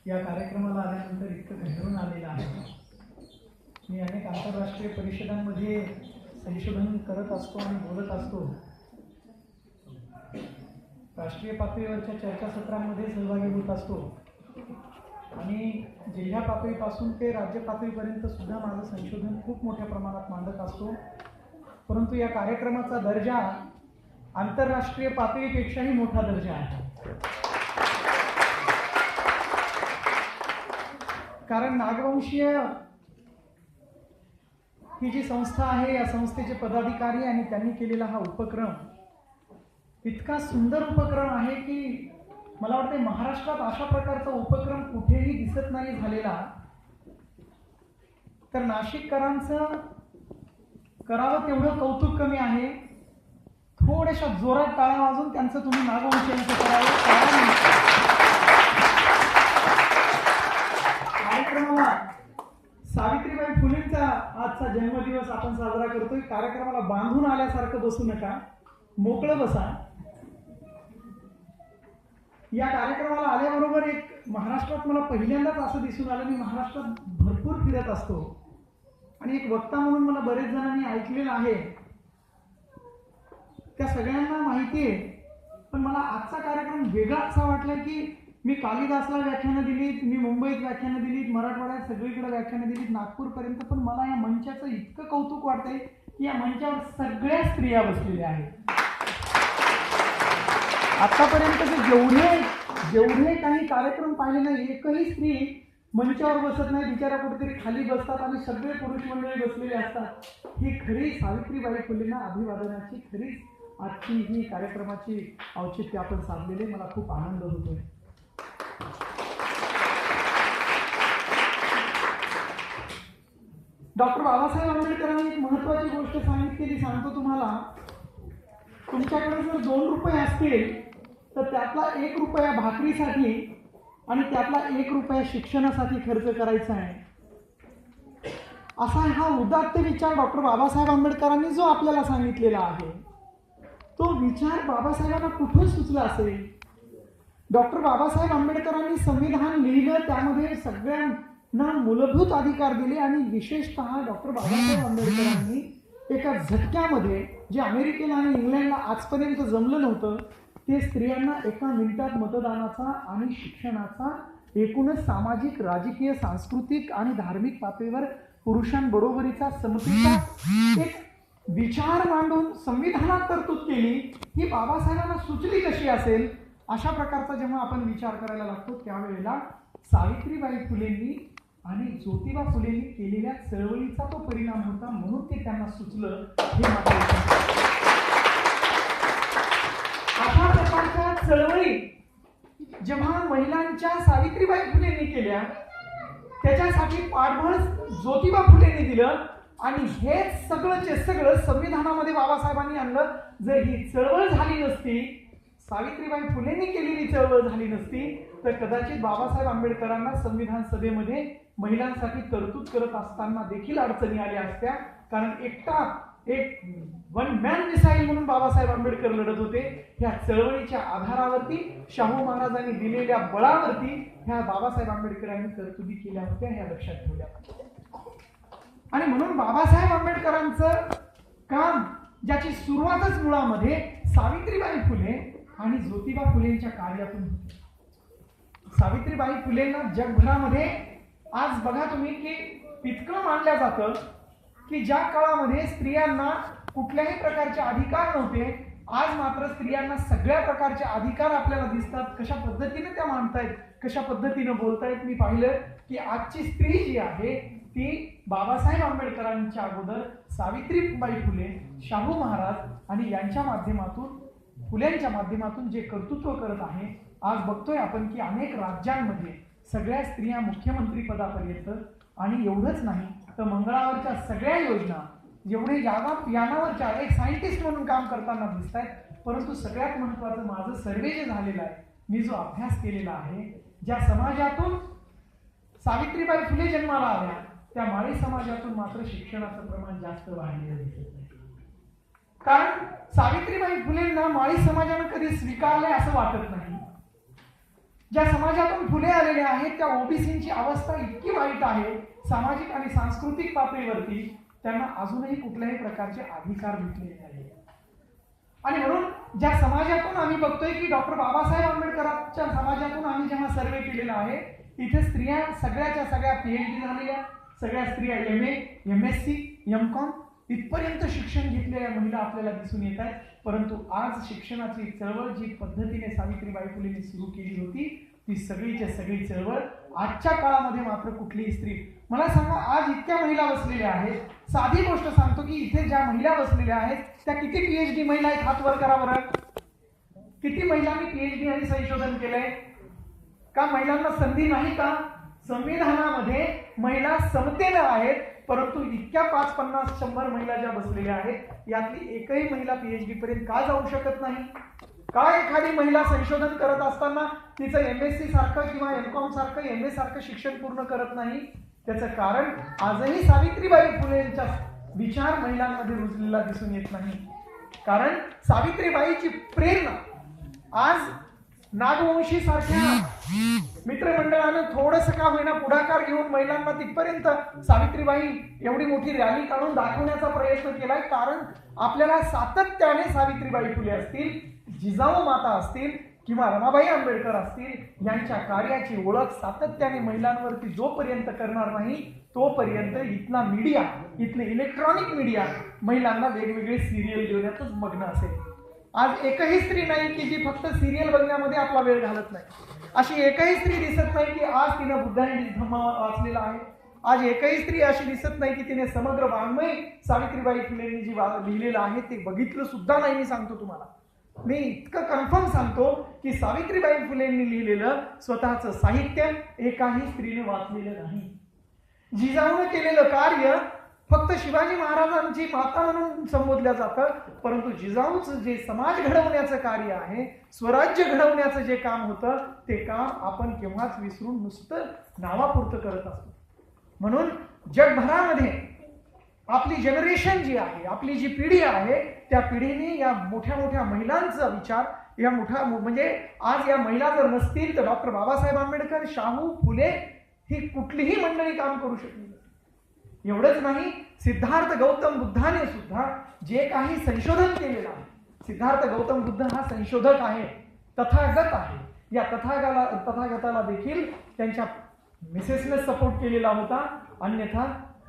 या कार्यक्रमाला आल्यानंतर इतकं घडून आलेलं आहे. मी अनेक आंतरराष्ट्रीय परिषदांमध्ये संशोधन करत असतो आणि बोलत असतो. राष्ट्रीय पातळीवरच्या चर्चासत्रांमध्ये सहभागी होत असतो आणि जिल्हा पातळीपासून ते राज्य पातळीपर्यंत सुद्धा माझं संशोधन खूप मोठ्या प्रमाणात मांडत असतो. परंतु या कार्यक्रमाचा दर्जा आंतरराष्ट्रीय पातळीपेक्षाही मोठा दर्जा आहे. कारण नागवंशीय ही जी संस्था आहे, या संस्थेचे पदाधिकारी आणि त्यांनी केलेला हा उपक्रम इतका सुंदर उपक्रम आहे की मला वाटते महाराष्ट्रात अशा प्रकारचा उपक्रम कुठेही दिसत नाही झालेला. तर नाशिककरांचं करावं तेवढं कौतुक कमी आहे. थोड्याशा जोरात टाळ्या वाजून त्यांचं तुम्ही नागवंशीयांचं करावं. कार्यक्रमाला सावित्रीबाई फुलेंचा आजचा जन्मदिवस आपण साजरा करतोय. कार्यक्रमाला बांधून आल्यासारखं बसू नका, मोकळं बसा. या कार्यक्रमाला आल्याबरोबर एक महाराष्ट्रात मला पहिल्यांदाच असं दिसून आलं. मी महाराष्ट्रात भरपूर फिरत असतो आणि एक वक्ता म्हणून मला बरेच जणांनी ऐकलेलं आहे, त्या सगळ्यांना माहिती आहे. पण मला आजचा कार्यक्रम वेगळा असा वाटला की मी कालिदासला व्याख्यानं दिलीत, मी मुंबईत व्याख्यानं दिलीत, मराठवाड्यात सगळीकडे व्याख्यानं दिलीत, नागपूरपर्यंत. पण मला या मंचाचं इतकं कौतुक वाटतंय की या मंचावर सगळ्या स्त्रिया बसलेल्या आहेत. आतापर्यंत जेवढे काही कार्यक्रम पाहिले नाही, एकही स्त्री मंचावर बसत नाही, बिचारा कुठेतरी खाली बसतात आणि सगळे पुरुष मंडळी बसलेले असतात. ही खरी सावित्रीबाई फुलेंना अभिवादनाची खरीच आजची ही कार्यक्रमाची औचित्य आपण साधलेले. मला खूप आनंद होतोय. डॉक्टर बाबासाहेब आंबेडकरांनी एक महत्वाची गोष्ट सांगितलेली, सांगतो तुम्हाला. तुमच्याकडे जर 2 रुपये असतील तर त्यातला 1 रुपया भाकरीसाठी आणि त्यातला 1 रुपया शिक्षणासाठी खर्च करायचा आहे. असा हा उदात्त विचार डॉक्टर बाबासाहेब आंबेडकरांनी जो आपल्याला सांगितलेला आहे, तो विचार बाबासाहेबांना कुठून सुचला असेल? डॉक्टर बाबासाहेब आंबेडकरांनी संविधान लिहिलं, त्यामध्ये सगळ्यांना मूलभूत अधिकार दिले आणि विशेषतः डॉक्टर बाबासाहेब आंबेडकरांनी एका झटक्यामध्ये जे अमेरिकेला आणि इंग्लंडला आजपर्यंत जमलं नव्हतं, ते स्त्रियांना एका मिनिटात मतदानाचा आणि शिक्षणाचा, एकूणच सामाजिक, राजकीय, सांस्कृतिक आणि धार्मिक पातळीवर पुरुषांबरोबरीचा समतेचा एक विचार मांडून संविधानात तरतूद केली. ही बाबासाहेबांना सुचली कशी असेल? अशा प्रकारचा जेव्हा आपण विचार करायला लागतो, त्यावेळेला सावित्रीबाई फुलेंनी आणि ज्योतिबा फुलेंनी केलेल्या चळवळीचा तो परिणाम होता, म्हणून ते त्यांना सुचलं. हे मात्र अशा प्रकारच्या चळवळी जेव्हा महिलांच्या सावित्रीबाई फुलेंनी केल्या, त्याच्यासाठी पाठबळ ज्योतिबा फुलेंनी दिलं आणि हे सगळंचे सगळं संविधानामध्ये बाबासाहेबांनी आणलं. जर ही चळवळ झाली नसती, सावित्रीबाई फुलेंनी केलेली चळवळ झाली नसती, तर कदाचित बाबासाहेब आंबेडकरांना संविधान सभेमध्ये महिलांसाठी तरतूद करत असताना देखील अडचणी आल्या असत्या. कारण एक वन मॅन मिसाईल म्हणून बाबासाहेब आंबेडकर लढत होते. ह्या चळवळीच्या आधारावरती, शाहू महाराजांनी दिलेल्या बळावरती ह्या बाबासाहेब आंबेडकरांनी तरतुदी केल्या होत्या, ह्या लक्षात ठेवल्या. आणि म्हणून बाबासाहेब आंबेडकरांचं काम, ज्याची सुरुवातच मुळामध्ये सावित्रीबाई फुले आणि ज्योतिबा फुलेंच्या कार्यातून होती. सावित्रीबाई फुलेंना जगभरामध्ये आज बघा तुम्ही की इतकं मानलं जातं की ज्या काळामध्ये स्त्रियांना कुठल्याही प्रकारचे अधिकार नव्हते, आज मात्र स्त्रियांना सगळ्या प्रकारचे अधिकार आपल्याला दिसतात. कशा पद्धतीने त्या मानतायत, कशा पद्धतीने बोलतायत. मी पाहिलं की आजची स्त्री जी आहे ती बाबासाहेब आंबेडकरांच्या अगोदर सावित्रीबाई फुले, शाहू महाराज आणि यांच्या माध्यमातून, फुल्यांच्या माध्यमातून जे कर्तृत्व करत आहे. आज बघतोय आपण की अनेक राज्यांमध्ये सगळ्या स्त्रिया मुख्यमंत्री पदापर्यंत, आणि एवढंच नाही तर मंगळावरच्या सगळ्या योजना, जेवढे यानावरच्या, एक सायंटिस्ट म्हणून काम करताना दिसत आहेत. परंतु सगळ्यात महत्वाचं माझं सर्वे जे झालेलं आहे, मी जो अभ्यास केलेला आहे, ज्या समाजातून सावित्रीबाई फुले जन्माला आल्या, त्या माळी समाजातून मात्र शिक्षणाचं प्रमाण जास्त वाढलेलं दिसत नाही. कारण सावित्रीबाई फुलेंना माळी समाजानं कधी स्वीकारलंय असं वाटत नाही. ज्या समाजातून फुले आलेले आहेत त्या ओबीसींची अवस्था इतकी वाईट आहे सामाजिक आणि सांस्कृतिक पातळीवरती, त्यांना अजूनही कुठल्याही प्रकारचे अधिकार भेटलेले नाही. आणि म्हणून ज्या समाजातून आम्ही बघतोय की डॉक्टर बाबासाहेब आंबेडकरांच्या समाजातून आम्ही जेव्हा सर्वे केलेला आहे, इथे स्त्रिया सगळ्याच्या सगळ्या PhD झालेल्या, सगळ्या स्त्रिया MA, MSc, MCom इथपर्यंत शिक्षण घेतलेल्या महिला आपल्याला दिसून येत आहेत. परंतु आज शिक्षणाची चळवळ जी पद्धतीने सावित्रीबाई फुलेंनी सुरू केली होती ती सगळीच्या सगळी चळवळ आजच्या काळामध्ये मात्र कुठलीही स्त्री, मला सांगा आज इतक्या महिला बसलेल्या आहेत, साधी गोष्ट सांगतो की इथे ज्या महिला बसलेल्या आहेत त्या किती PhD महिला आहेत? हात वर करा बरं. किती महिलांनी PhD आणि संशोधन केलंय? का महिलांना संधी नाही का? संविधानामध्ये महिला समतेनं आहेत, परंतु इतक्या 5, 50, 100 महिला ज्या बसलेल्या आहेत यातली एकही महिला PhD पर्यंत का जाऊ शकत नाही? का एखादी महिला संशोधन करत असताना तिचं MSc सारखं किंवा MCom सारखं MA सारखं शिक्षण पूर्ण करत नाही? त्याचं कारण आजही सावित्रीबाई फुलेंचा विचार महिलांमध्ये रुजलेला दिसून येत नाही. कारण सावित्रीबाईची प्रेरणा आज नागवंशी सारख्या मित्रमंडळानं थोडंसं का होईना पुढाकार घेऊन महिलांना तिथपर्यंत सावित्रीबाई एवढी मोठी रॅली काढून दाखवण्याचा प्रयत्न केलाय. कारण आपल्याला सातत्याने सावित्रीबाई फुले असतील, जिजाऊ माता असतील किंवा रमाबाई आंबेडकर असतील यांच्या कार्याची ओळख सातत्याने महिलांवरती जोपर्यंत करणार नाही तोपर्यंत इथला मीडिया, इथले इलेक्ट्रॉनिक मीडिया महिलांना वेगवेगळे सिरियल देण्यातच मग्न असेल. आज एकही स्त्री नाही की जी फक्त सिरियल बघण्यामध्ये आपला वेळ घालत नाही. अशी एकही स्त्री दिसत नाही की आज तिनं बुद्धांनी धम्म वाचलेला आहे. आज एकही स्त्री अशी दिसत नाही की तिने समग्र वाङ्मय सावित्रीबाई फुलेंनी जी लिहिलेलं आहे ते बघितलं सुद्धा नाही. मी सांगतो तुम्हाला, मी इतकं कन्फर्म सांगतो की सावित्रीबाई फुलेंनी लिहिलेलं स्वतःचं साहित्य एकाही स्त्रीने वाचलेलं नाही. जिजाऊने केलेलं कार्य फक्त शिवाजी महाराजांची माता म्हणून संबोधल्या जातं, परंतु जिजाऊचं जे समाज घडवण्याचं कार्य आहे, स्वराज्य घडवण्याचं जे काम होतं ते काम आपण केव्हाच विसरून नुसतं नावापुरतं करत असतो. म्हणून जगभरामध्ये आपली जनरेशन जी आहे, आपली जी पिढी आहे, त्या पिढीने या मोठ्या मोठ्या महिलांचा विचार, या मोठ्या म्हणजे आज या महिला जर नसतील तर डॉक्टर बाबासाहेब आंबेडकर, शाहू फुले ही कुठलीही मंडळी काम करू शकली. एवढंच नाही, सिद्धार्थ गौतम बुद्धाने सुद्धा जे काही संशोधन केलेलं आहे, सिद्धार्थ गौतम बुद्ध हा संशोधक आहे, तथागत आहे. या तथागताला देखील त्यांच्या मिसेसने सपोर्ट केलेला होता, अन्यथा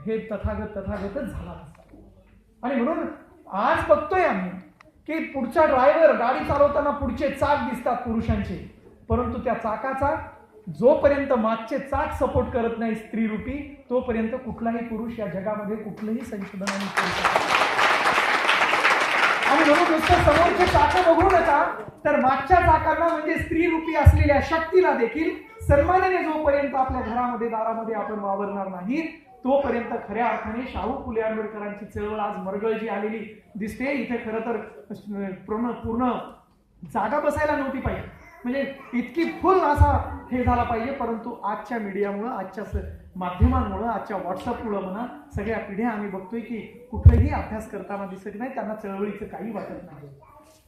हे तथागतच झाला नसता. आणि म्हणून आज बघतोय आम्ही की पुढचा ड्रायव्हर गाडी चालवताना पुढचे चाक दिसतात पुरुषांचे, परंतु त्या चाकाचा जोपर्यंत मागचे चाक सपोर्ट करत नाही स्त्री रूपी, तोपर्यंत कुठलाही पुरुष या जगामध्ये कुठलंही संशोधन आणि म्हणून नुसतं समोरचे चाक बघू नका, तर मागच्या चाकांना म्हणजे स्त्री रूपी असलेल्या शक्तीला देखील सन्मानाने जोपर्यंत आपल्या घरामध्ये दारामध्ये आपण वावरणार नाही तोपर्यंत खऱ्या अर्थाने शाहू फुले आंबेडकरांची चळवळ आज मरगळजी आलेली दिसते. इथे खरं तर पूर्ण जागा बसायला नव्हती पाहिजे, म्हणजे इतकी फुल असा हे झाला पाहिजे, परंतु आजच्या मीडियामुळं, आजच्या माध्यमांमुळं, आजच्या व्हॉट्सअपमुळं म्हणा, सगळ्या पिढ्या आम्ही बघतोय की कुठलेही अभ्यास करताना दिसत नाही, त्यांना चळवळीचं काही वाटत नाही.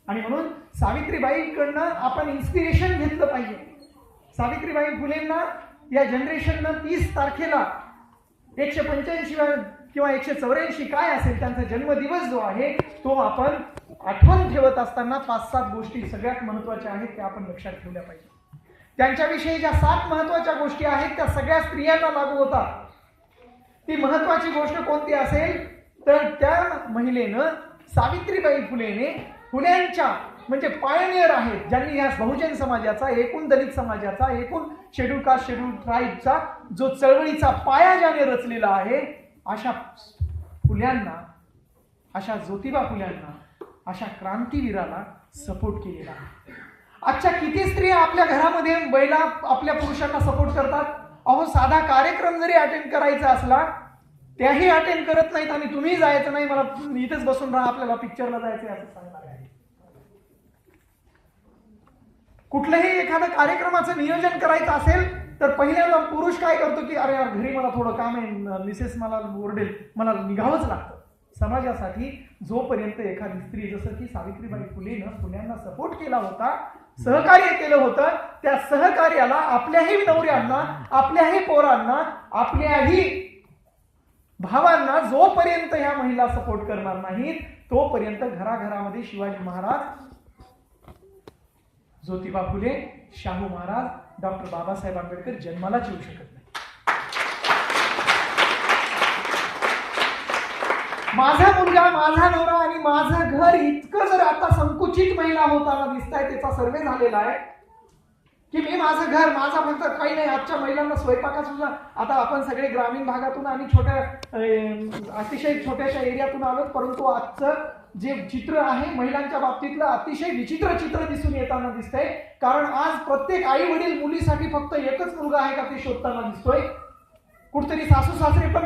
आणि म्हणून सावित्रीबाईंकडनं आपण इन्स्पिरेशन घेतलं पाहिजे. सावित्रीबाई फुलेंना या जनरेशननं 30 तारखेला 185 किंवा 184 काय असेल त्यांचा जन्मदिवस जो आहे तो आपण आठवण ठेवत असताना 5-7 गोष्टी सगळ्यात महत्वाच्या आहेत त्या आपण लक्षात ठेवल्या पाहिजे. त्यांच्याविषयी ज्या 7 महत्वाच्या गोष्टी आहेत त्या सगळ्या स्त्रियांना लागू होतात. ती महत्वाची गोष्ट कोणती असेल तर त्या महिलेनं, सावित्रीबाई फुलेने, फुल्यांच्या म्हणजे पायनियर आहेत, ज्यांनी या बहुजन समाजाचा, एकूण दलित समाजाचा, एकूण शेड्यूल कास्ट शेड्यूल ट्राईबचा जो चळवळीचा पाया ज्याने रचलेला आहे, अशा फुल्यांना, अशा ज्योतिबा फुल्यांना, अशा क्रांतीवीराला सपोर्ट केलेला आहे. आजच्या किती स्त्रिया आपल्या घरामध्ये महिला आपल्या पुरुषांना सपोर्ट करतात. अहो, साधा कार्यक्रम जरी अटेंड करायचा असला त्याही अटेंड करत नाहीत आणि तुम्ही जायचं नाही, मला इथेच बसून राहा, आपल्याला पिक्चरला जायचंय असं सांगणार आहे. कुठल्याही एखाद्या कार्यक्रमाचं नियोजन करायचं असेल तर पहिल्यांदा पुरुष काय करतो की अरे यार घरी मला थोडं काम आहे, मिसेस मला ओरडेल, मला निघावंच लागतं. समाजासाठी जोपर्यंत एखादी स्त्री, जसं की सावित्रीबाई फुलेनं फुल्यांना सपोर्ट केला होता, सहकार्य केलं होतं, त्या सहकार्याला आपल्याही नवऱ्यांना, आपल्याही पोरांना, आपल्याही भावांना जोपर्यंत ह्या महिला सपोर्ट करणार नाहीत तोपर्यंत घराघरामध्ये शिवाजी महाराज, ज्योतिबा फुले, शाहू महाराज, डॉक्टर बाबासाहेब आंबेडकर जन्मालाच येऊ शकत नाही. माझा मुलगा, माझा नवरा आणि माझं घर इतकं जर आता संकुचित महिला होताना दिसत आहे, त्याचा सर्वे झालेला आहे की मी माझं घर, माझा फक्त काही नाही. आजच्या महिलांना स्वयंपाकात सुद्धा, आता आपण सगळे ग्रामीण भागातून आणि अतिशय छोट्याशा एरियातून आलो, परंतु आजचं जे चित्र आहे महिलांच्या बाबतीतलं अतिशय विचित्र चित्र दिसून येताना दिसतंय. कारण आज प्रत्येक आई वडील मुलीसाठी फक्त एकच मुलगा आहे का ते शोधताना दिसतोय. कुठतरी सासू सासरे पण